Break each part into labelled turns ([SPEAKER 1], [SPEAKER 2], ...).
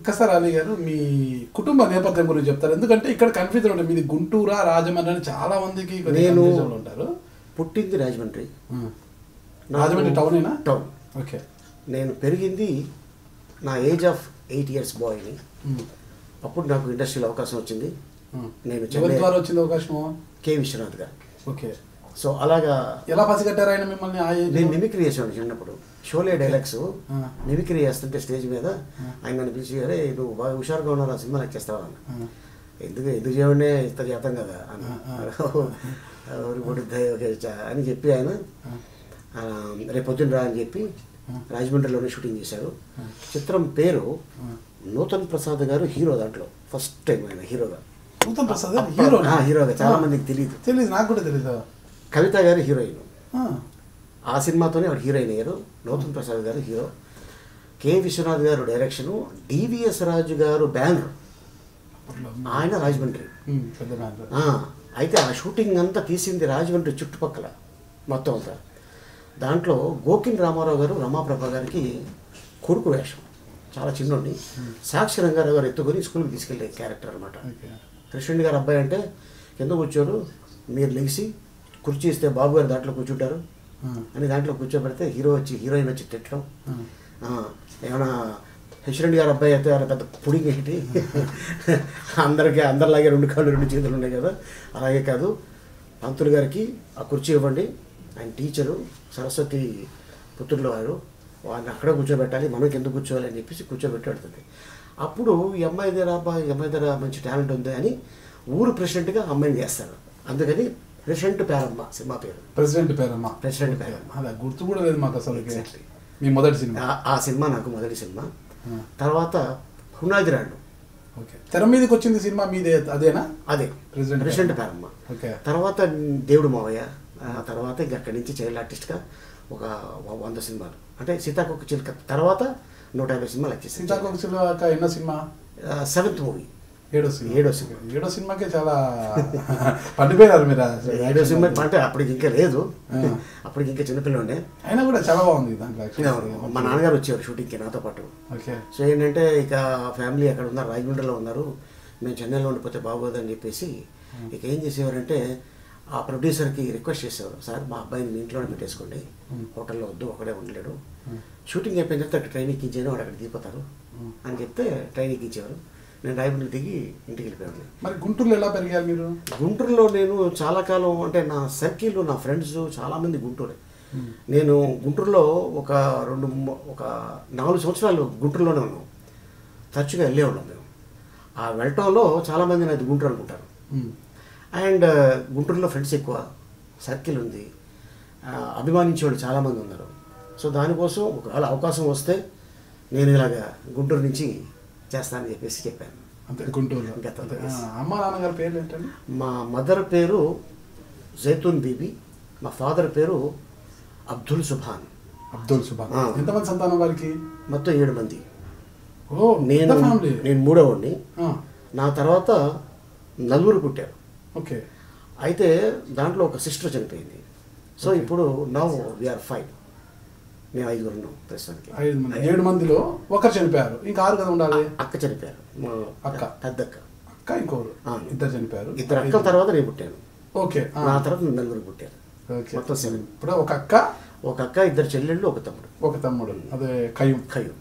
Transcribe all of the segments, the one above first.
[SPEAKER 1] ఒకసారి అలీ గారు మీ కుటుంబ నేపథ్యం గురించి చెప్తారు, ఎందుకంటే ఇక్కడ కన్ఫ్యూజన్ ఉంటుంది, మీది గుంటూరా రాజమండ్రి అని చాలా మందికి
[SPEAKER 2] నేను
[SPEAKER 1] ఉంటారు.
[SPEAKER 2] పుట్టింది రాజమండ్రి.
[SPEAKER 1] రాజమండ్రి టౌనేనా?
[SPEAKER 2] టౌన్.
[SPEAKER 1] ఓకే.
[SPEAKER 2] నేను పెరిగింది నా ఏజ్ ఆఫ్ 8 years బాయ్ని. అప్పుడు నాకు ఇండస్ట్రీలో అవకాశం వచ్చింది. నేను
[SPEAKER 1] ద్వారా వచ్చింది అవకాశం
[SPEAKER 2] కె విశ్వనాథ్ గారు.
[SPEAKER 1] ఓకే.
[SPEAKER 2] సో అలాగా
[SPEAKER 1] ఎలా పసిగట్టారు ఆయన మిమ్మల్ని?
[SPEAKER 2] నేను మిమిక్రీ చేసాను చిన్నప్పుడు. షోలే డైలాగ్స్ మిమిక్రీ చేస్తుంటే స్టేజ్ మీద ఆయన నన్ను పిలిచి, అరే నువ్వు బాగా హుషారుగా ఉన్నావు, సినిమా ఎక్కేస్తావా అన్న. ఎందుకు చేయడే ఇంత చేస్తాం కదా అన్న అని చెప్పి ఆయన రేపు పొద్దున్న రా అని చెప్పి రాజమండ్రిలోనే షూటింగ్ చేశారు. చిత్రం పేరు నూతన్ ప్రసాద్ గారు హీరో. దాంట్లో ఫస్ట్ టైం ఆయన హీరోగా.
[SPEAKER 1] నూతన్ ప్రసాద్
[SPEAKER 2] హీరోగా చాలా మందికి తెలియదు,
[SPEAKER 1] నాకు కూడా తెలియదు.
[SPEAKER 2] కవిత గారు హీరోయిన్. ఆ సినిమాతోనే ఆవిడ హీరోయిన్ అయ్యారు. నూతన్ ప్రసాద్ గారు హీరో, కె విశ్వనాథ్ గారు డైరెక్షను, డివిఎస్ రాజు గారు బ్యానర్, ఆయన రాజమండ్రి. అయితే ఆ షూటింగ్ అంతా తీసింది రాజమండ్రి చుట్టుపక్కల మొత్తం అంతా. దాంట్లో గోకిన్ రామారావు గారు రమాప్రభ గారికి కొడుకు వేషం, చాలా చిన్నోడిని. సాక్షి రంగారావు గారు ఎత్తుకొని స్కూల్కి తీసుకెళ్ళే క్యారెక్టర్ అనమాట. కృష్ణుడి గారు అబ్బాయి అంటే కింద కూర్చోరు, మీరు లెగిసి కుర్చీ ఇస్తే బాబు గారు దాంట్లో కూర్చుంటారు అని దాంట్లో కూర్చోబెడితే హీరోయిన్ వచ్చి తిట్టడం. ఏమైనా యశ్వరెడ్డి గారు అబ్బాయి అయితే పెద్ద పుడింగ్ ఏంటి, అందరిలాగే 2 కాళ్ళు 2 చేతులు ఉన్నాయి కదా, అలాగే కాదు, పంతులు గారికి ఆ కుర్చీ ఇవ్వండి, ఆయన టీచరు సరస్వతి పుత్రులు వారు, వాళ్ళని అక్కడ కూర్చోబెట్టాలి, మనకి ఎందుకు కూర్చోవాలి అని చెప్పేసి కూర్చోబెట్టాడుతుంది. అప్పుడు ఈ అమ్మాయి దగ్గర మంచి టాలెంట్ ఉంది అని ఊరు ప్రెసిడెంట్గా అమ్మాయిని చేస్తారు. అందుకని ప్రెసిడెంట్ పేరమ్మ సినిమా పేరు.
[SPEAKER 1] ప్రెసిడెంట్ పేరమ్మ. అదే గుర్తు కూడా లేదు మాకు అసలు. మీ మొదటి సినిమా? ఆ
[SPEAKER 2] సినిమా నాకు మొదటి సినిమా. తర్వాత హునాది రాళ్ళు.
[SPEAKER 1] ఓకే. తెర మీదకి వచ్చింది సినిమా మీదే? అదేనా?
[SPEAKER 2] అదే, ప్రెసిడెంట్ పేరమ్మ. తర్వాత దేవుడు మావయ్య. ఆ తర్వాత ఇంక అక్కడి నుంచి చైల్డ్ ఆర్టిస్ట్గా ఒక 100 సినిమాలు, అంటే సీతాకోక చిలుక తర్వాత 150 సినిమాలు వచ్చేసి.
[SPEAKER 1] సీతాకోక చిలుక ఎన్నో సినిమా?
[SPEAKER 2] 7th movie.
[SPEAKER 1] 7వ సినిమాకే చాలా పండిపోయారు మీరు.
[SPEAKER 2] 7వ సినిమా అంటే అప్పటికి ఇంకా లేదు, అప్పటికి ఇంకా చిన్నపిల్లండే, అయినా
[SPEAKER 1] కూడా చాలా బాగుంది దాంట్లో.
[SPEAKER 2] మా నాన్నగారు వచ్చేవారు షూటింగ్కి నాతో పాటు. సో ఏంటంటే ఇక ఫ్యామిలీ అక్కడ ఉన్నారు, రాజమండ్రిలో ఉన్నారు, మేము చెన్నైలో ఉండిపోతే బాగోదని చెప్పేసి ఇక ఏం చేసేవారంటే ఆ ప్రొడ్యూసర్కి రిక్వెస్ట్ చేసేవారు, సార్ మా అబ్బాయిని మీ ఇంట్లోనే పెట్టేసుకోండి, హోటల్లో వద్దు, ఒకడే ఉండలేడు, షూటింగ్ అయిపోయిన తర్వాత ట్రైన్ ఎక్కించాను, వాడు అక్కడ దిగిపోతారు అని చెప్తే ట్రైన్ ఎక్కించేవారు. నేను రాయమండ్రి దిగి ఇంటికి వెళ్ళిపోయాను.
[SPEAKER 1] మరి గుంటూరులో ఎలా పెరిగారు మీరు?
[SPEAKER 2] గుంటూరులో నేను చాలా కాలం, అంటే నా సర్కిల్, నా ఫ్రెండ్స్ చాలామంది గుంటూరే. నేను గుంటూరులో ఒక 4 సంవత్సరాలు గుంటూరులోనే ఉన్నాం, తరచుగా వెళ్ళే ఉన్నాం మేము. ఆ వెళ్ళటంలో చాలామంది నాది గుంటూరు అనుకుంటారు. అండ్ గుంటూరులో ఫ్రెండ్స్ ఎక్కువ, సర్కిల్ ఉంది, అభిమానించే వాళ్ళు చాలామంది ఉన్నారు. సో దానికోసం ఒకవేళ అవకాశం వస్తే నేను ఇలాగా గుంటూరు నుంచి చేస్తానని చెప్పేసి చెప్పాను.
[SPEAKER 1] అంతే. గుంటూరు. అమ్మ నాన్నగారి పేర్లు ఏంటండి?
[SPEAKER 2] మా మదర్ పేరు జైతూన్ బీబీ, మా ఫాదర్ పేరు అబ్దుల్ సుభాన్.
[SPEAKER 1] ఎంతమంది సంతానం వారికి?
[SPEAKER 2] మొత్తం 7 మంది. నేను 3వవాడిని. నా తర్వాత 4 పుట్టారు.
[SPEAKER 1] ఓకే.
[SPEAKER 2] అయితే దాంట్లో ఒక సిస్టర్ చనిపోయింది. సో ఇప్పుడు నవ్ వీఆర్ 5. మేము 5 ఉన్నాం ప్రస్తుతానికి.
[SPEAKER 1] 7 మందిలో ఒకరు చనిపోయారు, ఇంకా 6 కదా ఉండాలి.
[SPEAKER 2] అక్క చనిపోయారు, పెద్దక్క.
[SPEAKER 1] అక్క ఇంకోరు, 2 చనిపోయారు.
[SPEAKER 2] 2 అక్కల తర్వాత నేను పుట్టాను.
[SPEAKER 1] ఓకే.
[SPEAKER 2] నా తర్వాత 4 పుట్టారు, మొత్తం 7.
[SPEAKER 1] ఇప్పుడు ఒక అక్క,
[SPEAKER 2] 2 చెల్లెళ్ళు, ఒక తమ్ముడు.
[SPEAKER 1] అదే ఖయ్యూమ్.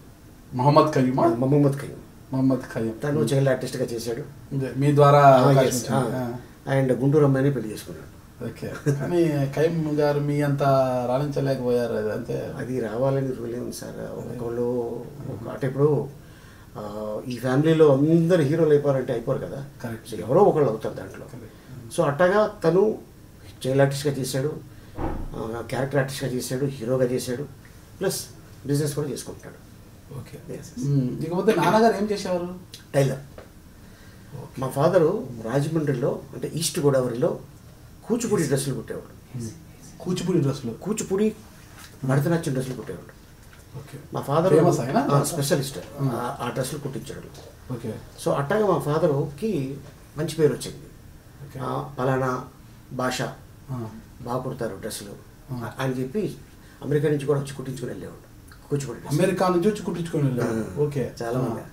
[SPEAKER 1] మొహమ్మద్ ఖయ్యూమ్.
[SPEAKER 2] తను చైల్డ్ ఆర్టిస్ట్గా చేశాడు.
[SPEAKER 1] మీ ద్వారా
[SPEAKER 2] అండ్ గుంటూరు అమ్మాయిని పెళ్లి చేసుకున్నాడు.
[SPEAKER 1] ఓకే. కానీ ఖయ్యూమ్ గారు మీ అంత రాణించలేకపోయారు. అంటే
[SPEAKER 2] అది రావాలని రూల్ ఏముంది సార్, ఒకళ్ళు అంటే ఇప్పుడు ఈ ఫ్యామిలీలో అందరు హీరోలు అయిపోరు కదా, సో ఎవరో ఒకళ్ళు అవుతారు దాంట్లో. సో అట్టగా తను చైల్డ్ ఆర్టిస్ట్గా చేశాడు, క్యారెక్టర్ ఆర్టిస్ట్గా చేశాడు, హీరోగా చేశాడు, ప్లస్ బిజినెస్ కూడా చేసుకుంటాడు.
[SPEAKER 1] ఓకే. ఇకపోతే నాన్నగారు ఏం చేసేవారు?
[SPEAKER 2] టైలర్. మా ఫాదరు రాజమండ్రిలో, అంటే ఈస్ట్ గోదావరిలో కూచిపూడి డ్రెస్సులు కుట్టేవాడు. కూచిపూడి భరతనాట్యం డ్రెస్సులు కుట్టేవాడు. మా ఫాదర్ స్పెషలిస్ట్, ఆ డ్రెస్సులు కుట్టించాడు. సో అట్టగా మా ఫాదరుకి మంచి పేరు వచ్చింది, పలానా భాష బాగా కుడతారు డ్రెస్సులు అని చెప్పి అమెరికా నుంచి కూడా వచ్చి కుట్టించుకుని వెళ్ళేవాడు. కూచిపూడి
[SPEAKER 1] అమెరికా నుంచి వచ్చి కుట్టించుకుని వెళ్ళాడు. ఓకే.
[SPEAKER 2] చాలా మంది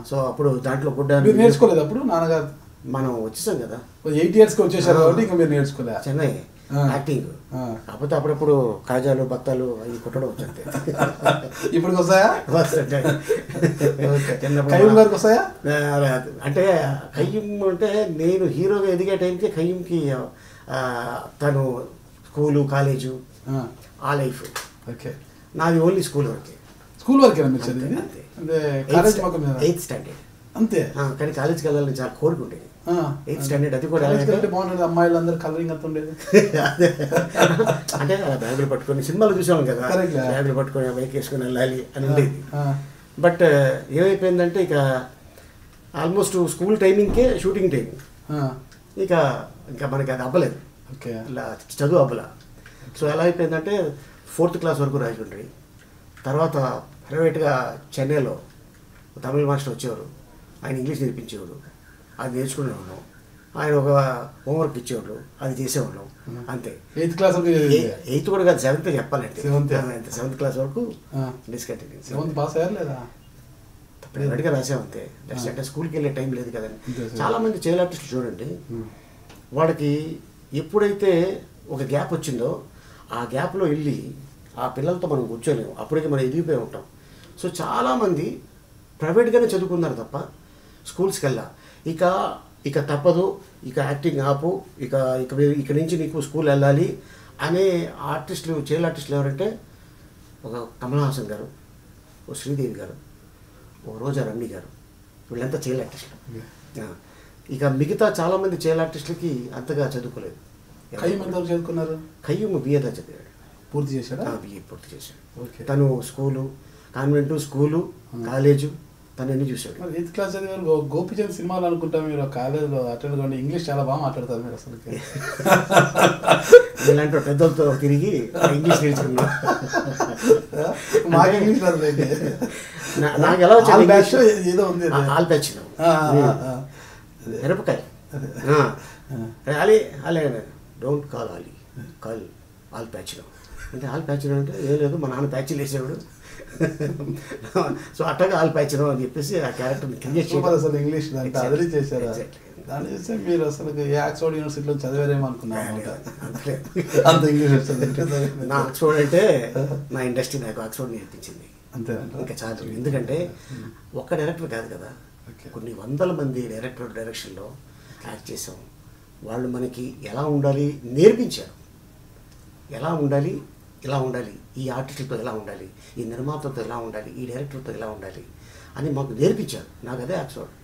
[SPEAKER 2] సో అప్పుడు దాంట్లో గుడ్డ
[SPEAKER 1] మీరు నేర్చుకోలేదు అప్పుడు నాన్నగారు?
[SPEAKER 2] మనం వచ్చేసాం కదా,
[SPEAKER 1] 8 yearsకి వచ్చేసారు కాబట్టి ఇంకా మీరు నేర్చుకోలే
[SPEAKER 2] చెన్నై యాక్టింగ్. కాకపోతే అప్పుడప్పుడు కాజాలు బత్తాలు అవి కుట్టడం వచ్చంతే.
[SPEAKER 1] ఇప్పుడు వస్తాయా?
[SPEAKER 2] చిన్నప్పుడు
[SPEAKER 1] కయ్యూమ్ గారికి వస్తాయా?
[SPEAKER 2] అంటే కయ్యూమ్ అంటే నేను హీరోగా ఎదిగే టైంకి కయ్యూమ్కి తను స్కూలు కాలేజు ఆ లైఫ్.
[SPEAKER 1] ఓకే,
[SPEAKER 2] నాది ఓన్లీ స్కూల్ వరకే.
[SPEAKER 1] స్కూల్ వరకే మీరు చదివింది? అంటే కాలేజ్ మొత్తం మీద?
[SPEAKER 2] 8th స్టాండర్డ్
[SPEAKER 1] అంతే.
[SPEAKER 2] కానీ కాలేజ్కి వెళ్ళాలని చాలా కోరిక ఉండేది. 8th స్టాండర్డ్ అది కూడా
[SPEAKER 1] బాగుంటుంది, అమ్మాయిలు అందరూ కలరింగ్ అంత ఉండేది.
[SPEAKER 2] అంటే అలా బ్యాగులు పట్టుకొని సినిమాలు చూసాం కదా, బ్యాగులు పట్టుకొని బైక్ వేసుకొని వెళ్ళాలి అని ఉండేది. బట్ ఏమైపోయిందంటే ఇక ఆల్మోస్ట్ స్కూల్ టైమింగ్కే షూటింగ్ టైం, ఇక ఇంకా మనకి అది అవ్వలేదు, ఇలా చదువు అవ్వలా. సో ఎలా అయిపోయిందంటే 4th క్లాస్ వరకు రాజమండ్రి, తర్వాత ప్రైవేట్గా చెన్నైలో తమిళ మాస్టర్ వచ్చేవారు, ఆయన ఇంగ్లీష్ నేర్పించేవాడు, అది నేర్చుకునేవాళ్ళం. ఆయన ఒక హోంవర్క్ ఇచ్చేవాళ్ళు, అది చేసేవాళ్ళం అంతే.
[SPEAKER 1] 8th క్లాస్
[SPEAKER 2] 8th కూడా కాదు, 7th చెప్పాలంటే 7th క్లాస్ వరకు డిస్కంటిన్యూ.
[SPEAKER 1] 7th పాస్ అయ్యారు లేదా?
[SPEAKER 2] ప్రైవేట్గా రాసామంతే, జస్ట్ అంటే స్కూల్కి వెళ్ళే టైం లేదు కదండి. చాలామంది చైల్డ్ ఆర్టిస్టులు చూడండి, వాళ్ళకి ఎప్పుడైతే ఒక గ్యాప్ వచ్చిందో ఆ గ్యాప్లో వెళ్ళి ఆ పిల్లలతో మనం కూర్చోలేము, అప్పటికి మనం ఎదిగిపోయి ఉంటాం. సో చాలామంది ప్రైవేట్గానే చదువుకున్నారు తప్ప స్కూల్స్కి వెళ్ళా. ఇక తప్పదు, ఇక యాక్టింగ్ ఆపు, ఇక నుంచి నీకు స్కూల్ వెళ్ళాలి అనే ఆర్టిస్టులు, చైల్డ్ ఆర్టిస్టులు ఎవరంటే ఒక కమల్ హాసన్ గారు, ఓ శ్రీదేవి గారు, ఓ రోజా రమ్మి గారు, వీళ్ళంతా చైల్డ్ ఆర్టిస్టులు. ఇక మిగతా చాలామంది చైల్డ్ ఆర్టిస్టులకి అంతగా చదువుకోలేదు.
[SPEAKER 1] కయ్యూమ్ ఎంతవరకు చదువుకున్నారు?
[SPEAKER 2] కయ్యూమ్ బిఏ దా చదివాడు.
[SPEAKER 1] పూర్తి చేశాడా?
[SPEAKER 2] బిఏ పూర్తి చేశాడు. తను స్కూలు, కాన్వెంటు, స్కూలు, కాలేజు తను అన్ని చూశాడు.
[SPEAKER 1] 8th క్లాస్ చదివారు. గోపిచంద్ సినిమాలు అనుకుంటా మీరు కాలేజ్లో అటెండ్ కాండి, ఇంగ్లీష్ చాలా బాగా మాట్లాడతారు మీరు అసలు.
[SPEAKER 2] ఇలాంటి పెద్దలతో తిరిగి ఇంగ్లీష్ నేర్చుకున్నా.
[SPEAKER 1] మాకు ఇంగ్లీష్
[SPEAKER 2] నాకు ఎలా
[SPEAKER 1] వచ్చి ఏదో ఉంది,
[SPEAKER 2] ఆల్ ప్యాచ్ మిరపకాయ అలీ అలే డోంట్ కాల్ ఆలీ, కాల్ ఆల్ ప్యాచ్లో. అంటే ఆల్ ప్యాచ్లో అంటే ఏం లేదు, మా నాన్న ప్యాచ్లు వేసేవాడు, సో అట్టగా ఆల్ ప్యాచ్లో అని చెప్పేసి ఆ క్యారెక్టర్ని క్రియేట్ చేయాలి.
[SPEAKER 1] అసలు ఇంగ్లీష్ అదిలి చేశారు. దాన్ని చూస్తే మీరు అసలు ఆక్స్ఫోర్డ్ యూనివర్సిటీలో చదివారేమో అనుకున్నాను, అంత ఇంగ్లీష్ వస్తుంది.
[SPEAKER 2] నా ఆక్స్ఫోర్డ్ అంటే నా ఇండస్ట్రీ నాకు ఆక్స్ఫోర్డ్ నేర్పించింది
[SPEAKER 1] అంతే,
[SPEAKER 2] ఇంకా చాలు. ఎందుకంటే ఒక్క డైరెక్టర్ కాదు కదా, కొన్ని వందల మంది డైరెక్షన్లో యాక్ట్ చేసాం. వాళ్ళు మనకి ఎలా ఉండాలి నేర్పించారు, ఎలా ఉండాలి, ఇలా ఉండాలి, ఈ ఆర్టిస్టులతో ఎలా ఉండాలి, ఈ నిర్మాతతో ఎలా ఉండాలి, ఈ డైరెక్టర్తో ఎలా ఉండాలి అని మాకు నేర్పించారు. నాకు అదే ఆక్స్ఫోర్డ్.